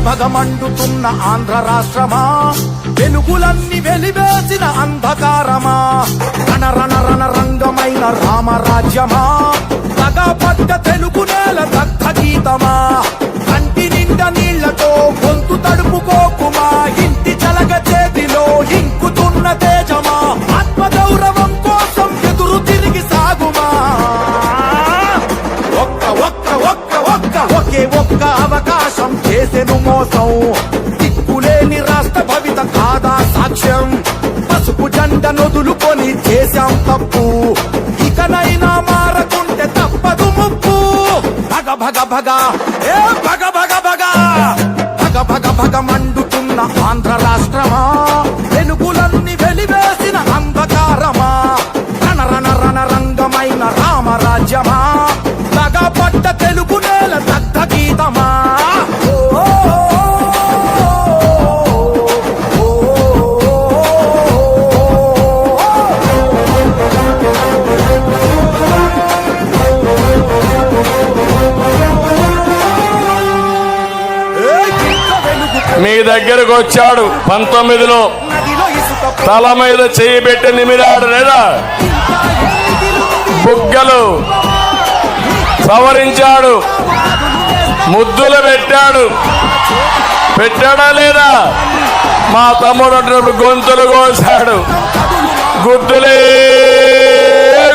భగమండుతున్న ఆంధ్ర రాష్ట్రమా, వెలుగులన్నీ వెలివేసిన అంధకారమా, రణ రంగమైన రామరాజ్యమా, తగపడ్డ తెలుగు నేల దగ్ధ గీతమా, కంటి నిండా నీళ్లతో గొంతు తడుపుకోకుమా, ఇంటి చలగ చేతిలో ఇంకుతున్న తేజమా, ఆత్మగౌరవం కోసం ఎదురు తిరిగి సాగుమా. ఒకే ఒక్క అవకాశం చేసెను మోసం, దిక్కులేని రాష్ట్ర భవిత కాదా సాక్ష్యం, పసుపు జెండ నొదులుకొని చేశాం తప్పు, ఇకనైనా మారకుంటే తప్పదు ముప్పు. భగ భగ భగ ఏ భగ భగ భగ భగ భగ భగ మండుతున్న ఆంధ్ర రాష్ట్రమా, వెలుగులన్నీ వెలివేసిన అంధకారమా, రణ రంగమైన రామరాజ్యమా, తగపడ్డ తెలుగు నేల దగ్ధ గీతమా. మీ దగ్గరకు వచ్చాడు 19లో, తల మీద చేయి పెట్టి నిమిరాడు లేదా, బుగ్గలు సవరించాడు, ముద్దులు పెట్టాడా లేదా, మా తమ్ముడు గొంతులు కోసాడు, గుద్దులే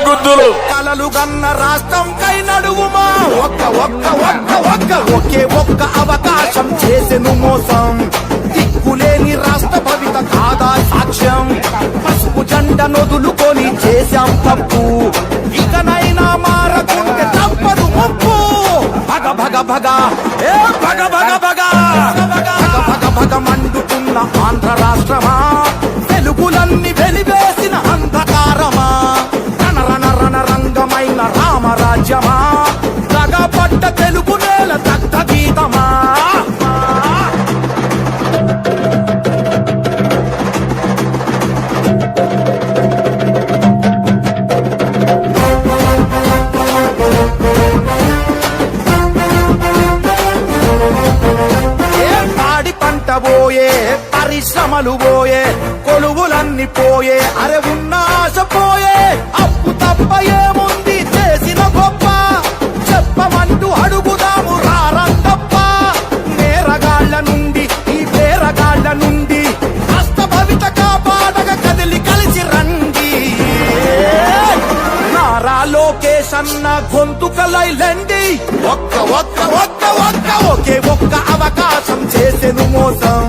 గుద్దులు. కలలు గన్న రాష్ట్రం కై నడువుమా, ఒకే ఒక్క అవకాశం చేసెను మోసం, దిక్కులేని రాష్ట్ర భవిత కాదా సాక్ష్యం, పసుపు జెండ నొదులుకొని చేశాం తప్పు, ఇకనైనా మారకుంటే తప్పదు ముప్పు. భగ భగ భగ ఏ భగ భగ భగ భగ భగ మండుతున్న ఆంధ్ర రాష్ట్రమా, వెలుగులన్నీ వెలివేసిన అంధకారమా, రణ రంగమైన రామరాజ్యమా, తగపడ్డ తెలుగు నేల దగ్ధ గీతమా. పోయే పరిశ్రమలు పోయే, కొలువులన్నీ పోయే, అరే ఉన్న ఆశ పోయే, అప్పు తప్ప ఏముంది చేసిన గొప్ప, చెప్పమంటూ అడుగుదాము రారంతప్ప, నేరగాళ్ల నుండి ఈ పేరగాళ్ల నుండి రాష్ట్ర భవిత కాపాడగా కదిలి కలిసి రండి. నారా లోకేష్ అన్న గొంతుకలైలండి, ఒకే ఒక్క అవకాశం చేసెను మోసం,